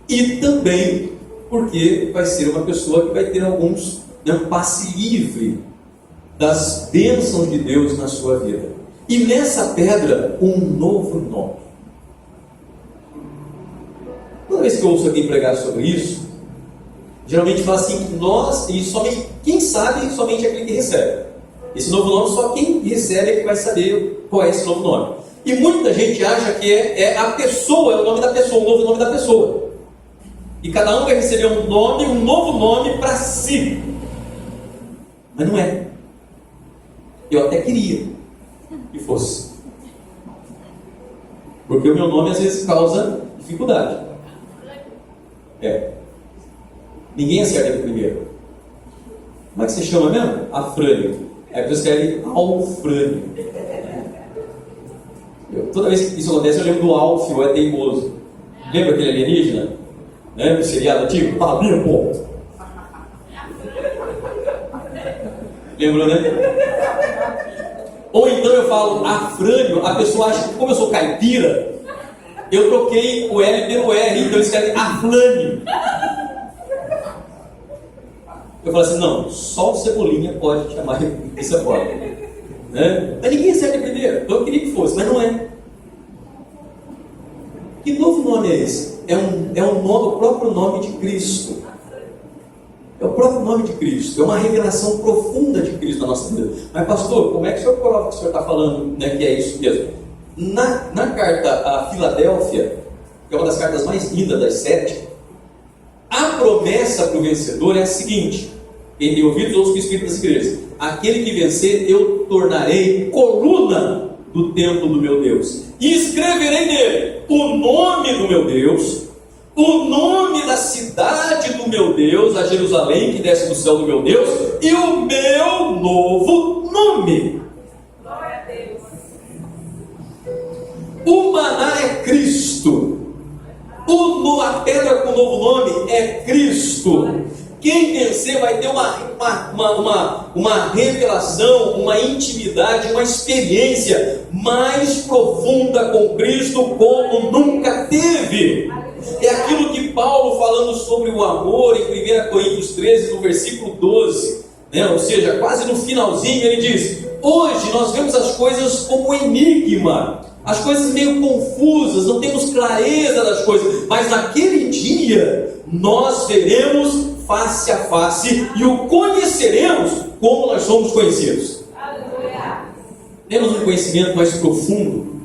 E também porque vai ser uma pessoa que vai ter alguns, um passe livre das bênçãos de Deus na sua vida. E nessa pedra, um novo nome. Toda vez que eu ouço alguém pregar sobre isso, geralmente fala assim, nós, e somente, quem sabe, somente aquele que recebe. Esse novo nome, só quem recebe é que vai saber qual é esse novo nome. E muita gente acha que é a pessoa, é o nome da pessoa, o novo nome da pessoa. E cada um vai receber um novo nome para si. Mas não é. Eu até queria que fosse. Porque o meu nome às vezes causa dificuldade. Ninguém acerta de primeiro. Como é que você chama mesmo? Afrânio. Aí você escreve Alfrânio. Toda vez que isso acontece, eu lembro do Alf, o é teimoso. Lembra aquele alienígena? Né? O seriado antigo? Minha pô. Lembrou, né? Ou então eu falo Afrânio, a pessoa acha que, como eu sou caipira, eu troquei o L pelo R, então escreve Aflânio. Eu falo assim, não, só o Cebolinha pode chamar dessa forma. Né? Mas ninguém acerta primeiro, então eu queria que fosse, mas não é. Que novo nome é esse? O próprio nome de Cristo. É o próprio nome de Cristo, é uma revelação profunda de Cristo na nossa vida. Mas pastor, como é que o senhor prova que o senhor está falando, né, que é isso mesmo? Na carta a Filadélfia, que é uma das cartas mais lindas das 7, a promessa para o vencedor é a seguinte: quem tem ouvidos, ouça o que o Espírito das igrejas. Aquele que vencer, eu tornarei coluna do templo do meu Deus, e escreverei nele o nome do meu Deus, o nome da cidade do meu Deus, a Jerusalém que desce do céu do meu Deus, e o meu novo nome. Glória a Deus. O maná é Cristo. A pedra com o novo nome é Cristo. Quem vencer vai ter uma revelação, uma intimidade, uma experiência mais profunda com Cristo como nunca teve. É aquilo que Paulo, falando sobre o amor em 1 Coríntios 13, no versículo 12, né? Ou seja, quase no finalzinho, ele diz: hoje nós vemos as coisas como enigma, as coisas meio confusas, não temos clareza das coisas, mas naquele dia nós veremos face a face e o conheceremos como nós somos conhecidos. Aleluia. Temos um conhecimento mais profundo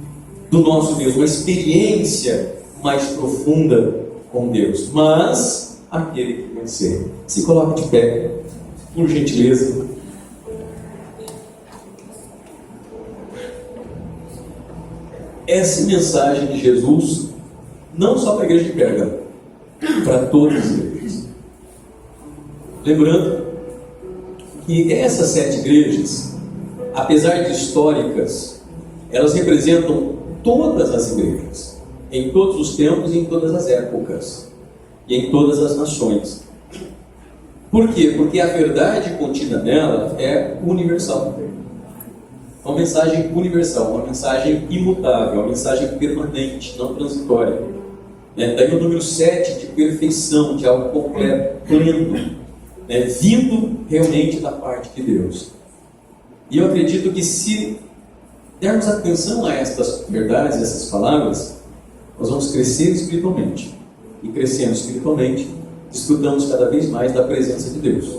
do nosso Deus, uma experiência mais profunda com Deus. Mas aquele que vencer, se coloque de pé, por gentileza. Essa mensagem de Jesus, não só para a igreja de Pérgamo, para todas as igrejas. Lembrando que essas 7 igrejas, apesar de históricas, elas representam todas as igrejas, em todos os tempos e em todas as épocas, e em todas as nações. Por quê? Porque a verdade contida nela é universal. É uma mensagem universal, uma mensagem imutável, uma mensagem permanente, não transitória. Daí o número 7 de perfeição, de algo completo, pleno, vindo realmente da parte de Deus. E eu acredito que se dermos atenção a estas verdades, a essas palavras, nós vamos crescer espiritualmente. E crescendo espiritualmente, desfrutamos cada vez mais da presença de Deus.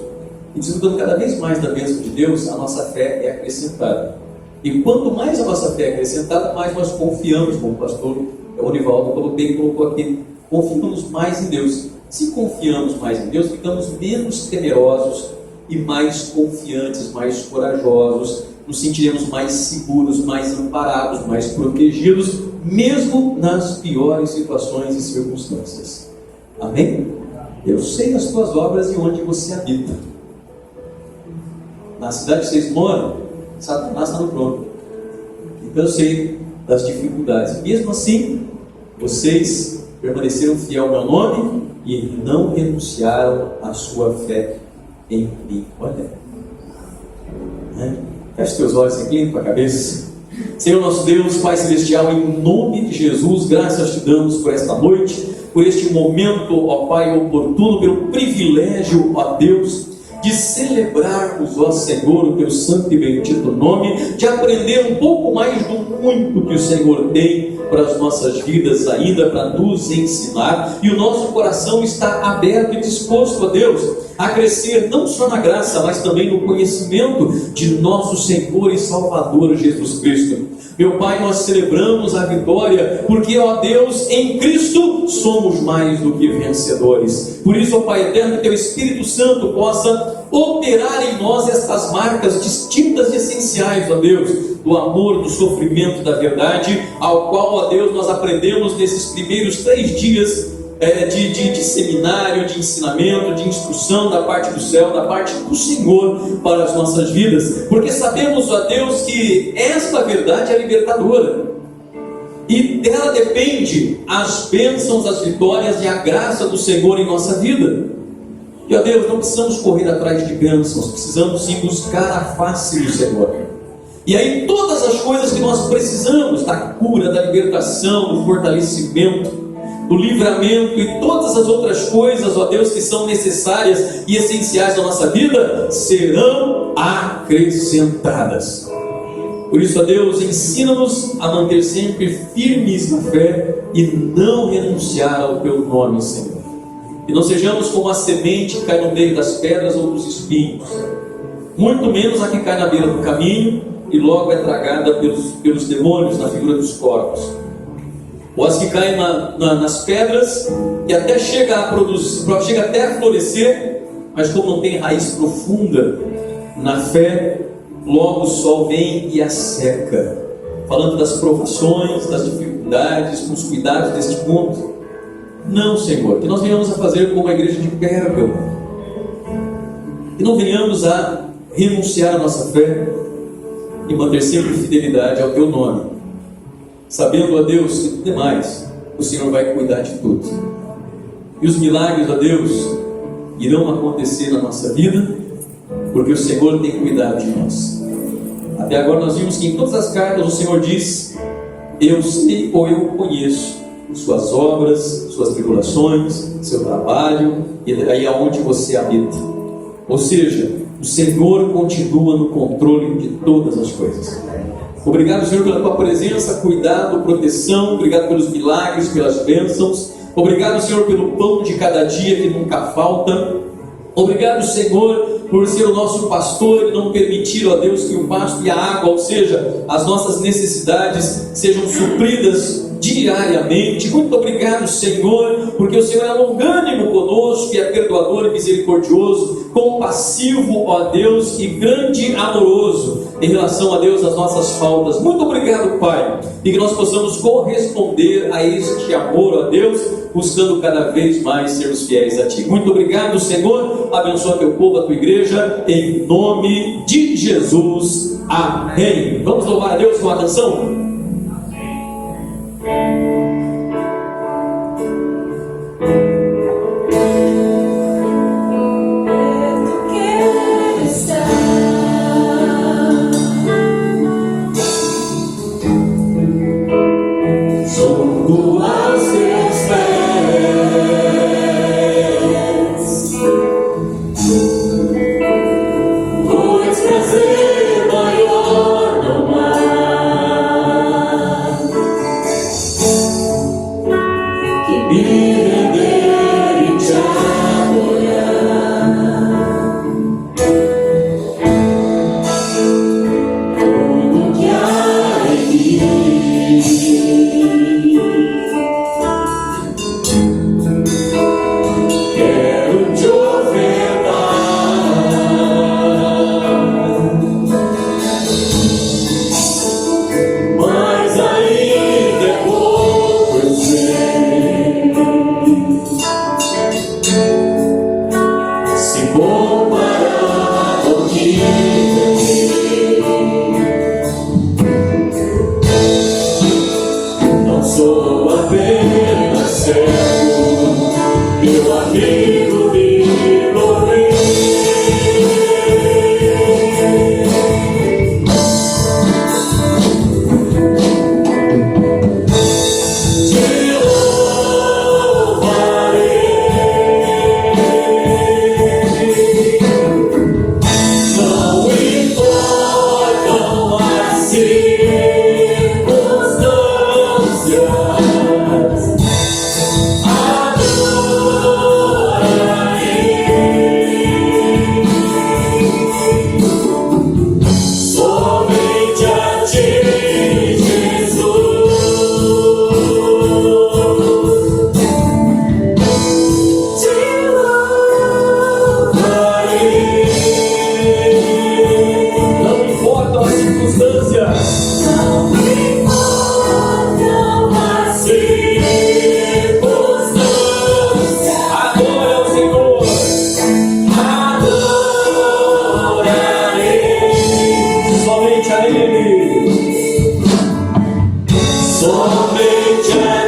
E desfrutando cada vez mais da bênção de Deus, a nossa fé é acrescentada. E quanto mais a nossa fé é acrescentada, mais nós confiamos, como o pastor Onivaldo colocou aqui, confiamos mais em Deus. Se confiamos mais em Deus, ficamos menos temerosos e mais confiantes, mais corajosos, nos sentiremos mais seguros, mais amparados, mais protegidos, mesmo nas piores situações e circunstâncias. Amém? Eu sei as tuas obras e onde você habita. Na cidade que vocês moram, Satanás está no trono. Então eu sei das dificuldades. Mesmo assim, vocês permaneceram fiel ao meu nome e não renunciaram à sua fé em mim. Olha, feche teus olhos, inclina a cabeça. Senhor nosso Deus, Pai Celestial, em nome de Jesus, graças te damos por esta noite, por este momento, ó Pai, oportuno, pelo privilégio, ó Deus, de celebrarmos, ó Senhor, o teu santo e bendito nome, de aprender um pouco mais do muito que o Senhor tem para as nossas vidas ainda, para nos ensinar, e o nosso coração está aberto e disposto, ó Deus, a crescer não só na graça, mas também no conhecimento de nosso Senhor e Salvador Jesus Cristo. Meu Pai, nós celebramos a vitória, porque, ó Deus, em Cristo somos mais do que vencedores. Por isso, ó Pai eterno, que teu Espírito Santo possa operar em nós estas marcas distintas e essenciais, ó Deus, do amor, do sofrimento, da verdade, ao qual, ó Deus, nós aprendemos nesses primeiros 3 dias de seminário, de ensinamento, de instrução da parte do céu, da parte do Senhor para as nossas vidas, porque sabemos, ó Deus, que esta verdade é libertadora, e dela depende as bênçãos, as vitórias e a graça do Senhor em nossa vida. E, ó Deus, não precisamos correr atrás de bênçãos, precisamos sim buscar a face do Senhor. E aí todas as coisas que nós precisamos, da cura, da libertação, do fortalecimento, do livramento e todas as outras coisas, ó Deus, que são necessárias e essenciais na nossa vida, serão acrescentadas. Por isso, ó Deus, ensina-nos a manter sempre firmes na fé e não renunciar ao teu nome, Senhor. Que não sejamos como a semente que cai no meio das pedras ou dos espinhos, muito menos a que cai na beira do caminho e logo é tragada pelos demônios na figura dos corpos, ou as que caem nas pedras e até chega até a florescer, mas como não tem raiz profunda na fé, logo o sol vem e a seca. Falando das provações, das dificuldades, com os cuidados deste mundo. Não, Senhor, que nós venhamos a fazer como a igreja de Pérgamo, que não venhamos a renunciar à nossa fé e manter sempre fidelidade ao teu nome, sabendo, ó Deus, que tudo demais o Senhor vai cuidar de tudo, e os milagres, ó Deus, irão acontecer na nossa vida, porque o Senhor tem cuidado de nós. Até agora nós vimos que em todas as cartas o Senhor diz: eu sei ou eu conheço suas obras, suas tribulações, seu trabalho e aí aonde você habita. Ou seja, o Senhor continua no controle de todas as coisas. Obrigado, Senhor, pela tua presença, cuidado, proteção. Obrigado pelos milagres, pelas bênçãos. Obrigado, Senhor, pelo pão de cada dia que nunca falta. Obrigado, Senhor, por ser o nosso pastor e não permitir, ó Deus, que o pasto e a água, ou seja, as nossas necessidades, sejam supridas diariamente. Muito obrigado, Senhor, porque o Senhor é longânimo conosco, e é perdoador e misericordioso, compassivo, ó Deus, e grande amoroso em relação a Deus, às nossas faltas. Muito obrigado, Pai, e que nós possamos corresponder a este amor, ó Deus, buscando cada vez mais sermos fiéis a Ti. Muito obrigado, Senhor, abençoa teu povo, a tua igreja, em nome de Jesus, amém. Vamos louvar a Deus com a canção?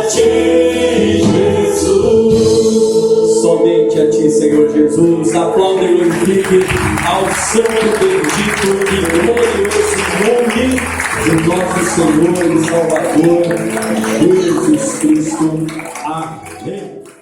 ti, Jesus. Somente a ti, Senhor Jesus. Aplauda e glorifique ao santo, bendito e glorioso nome de nosso Senhor e Salvador, Jesus Cristo. Amém.